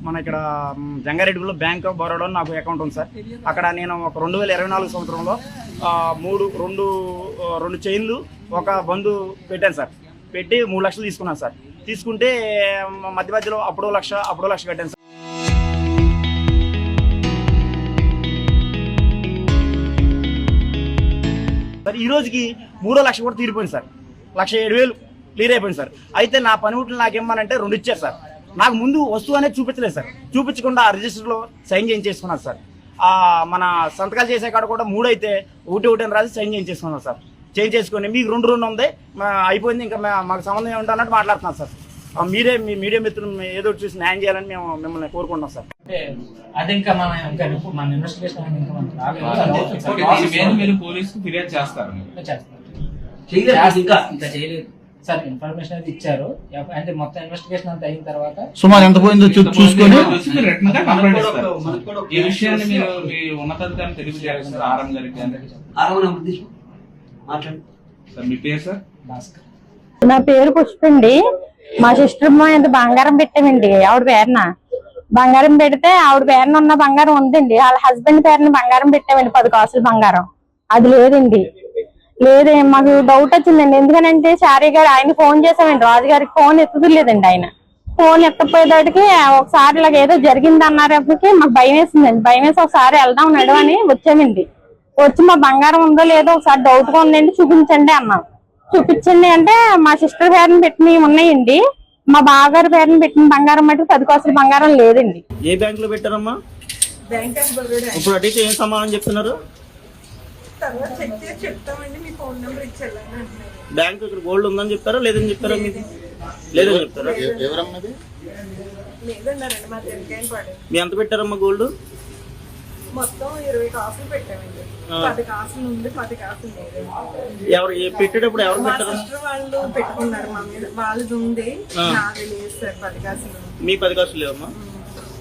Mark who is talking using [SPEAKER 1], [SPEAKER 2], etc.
[SPEAKER 1] మన ఇక్కడ జంగారెడ్డిలో bank of Baroda నాకు అకౌంట్ ఉంది సార్. అక్కడ నేను ఒక 2024 సంవత్సరంలో రెండు చైన్లు ఒక బంధు పెట్టాను సార్. పెట్టి 3 లక్షలు తీసుకున్నాను సార్. తీసుకుంటే మధ్యలో అప్పుడో లక్ష కట్టాను సార్. సార్ ఈ రోజుకి 3వ లక్ష కూడా తీరిపోయింది సార్. 1,07,000 క్లియర్ అయిపోయింది సార్. అయితే నా పనిముట్లు నాకేమనంటే 2 ఇచ్చారు సార్. నాకు ముందు వస్తువు అనేది చూపించలేదు సార్. చూపించకుండా ఆ రిజిస్టర్లో సైన్ చేయించేసుకున్నారు సార్. మన సంతకాలు చేసే కాడ కూడా 3 అయితే 1 అని రాసి సైన్ చేయించేసుకున్నారు సార్. చేంజ్ చేసుకొని మీకు 2 ఉంది అయిపోయింది, ఇంకా మాకు సంబంధం ఏమిటో అన్నట్టు మాట్లాడుతున్నారు సార్. మీరే మీ మీడియా మిత్రులు ఏదో చూసి న్యాయం చేయాలని మేము మిమ్మల్ని కోరుకుంటున్నాం సార్.
[SPEAKER 2] అది ఇంకా మన ఇన్వెస్టిగేషన్
[SPEAKER 3] పోలీసుకు ఫిర్యాదు చేస్తారు
[SPEAKER 2] ఇంకా చేయలేదు సార్. ఇన్ఫర్మేషన్ అయితే ఇచ్చారు. అంటే మొత్తం ఇన్వెస్టిగేషన్ అంతా అయిన తర్వాత
[SPEAKER 4] సుమారు ఎంత పోయిందో చూసుకొని
[SPEAKER 3] ఈ విషయాన్ని మీరు మీ ఉన్నతాధికారులు తెలియజేయాలి సార్. ఆర్ఎం గారికి సార్. మీ పేరు సార్?
[SPEAKER 2] భాస్కర్.
[SPEAKER 5] నా పేరు పుష్పండి. మా సిస్టర్ ఎంత బంగారం పెట్టామండి. ఆవిడ పేరున బంగారం పెడితే ఆవిడ పేరున ఉన్న బంగారం ఉందండి. వాళ్ళ హస్బెండ్ పేరున బంగారం పెట్టామండి, 10 కాసుల బంగారం. అది లేదండి. లేదే మాకు డౌట్ వచ్చిందండి. ఎందుకనంటే శారీ గారు ఆయన ఫోన్ చేసామండి, రాజుగారికి ఫోన్ ఎత్తులేదండి. ఆయన ఫోన్ ఎత్తపోయేదాటికి ఒకసారి ఇలాగ ఏదో జరిగింది అన్నారప్పటికి మాకు భయం వేసిందండి. భయం వేసి ఒకసారి వెళ్దాం నడు అని వచ్చామండి. వచ్చి మా బంగారం ఉందో లేదో ఒకసారి డౌట్ గా ఉందండి, చూపించండి అన్నాం. చూపించండి అంటే మా సిస్టర్ పేరుని పెట్టినవి ఉన్నాయండి. మా బావగారి పేరుని పెట్టిన బంగారం మటు 10 కాసుల బంగారం లేదండి.
[SPEAKER 1] ఏ బ్యాంక్ లో పెట్టారమ్మా? ఇప్పుడు అడిగితే ఏం సమాధానం చెప్తున్నారు? బ్యాంక్ ఇక్కడ గోల్డ్ ఉందని చెప్తారా లేదని చెప్తారా? మీకు లేదని చెప్తారా? మీ ఎంత పెట్టారమ్మా గోల్డ్?
[SPEAKER 6] మొత్తం 20 కాసులు పెట్టామండి. 10 కాసులు ఉంది, 10 కాసులు లేదు.
[SPEAKER 1] ఎవరు పెట్టేటప్పుడు ఎవరు పెట్టారు?
[SPEAKER 6] వాళ్ళు పెట్టుకున్నారు మా మీద. వాళ్ళది ఉంది, నాది లేదు సార్. 10 కాసులు.
[SPEAKER 1] మీ 10 కాసులు లేవమ్మా?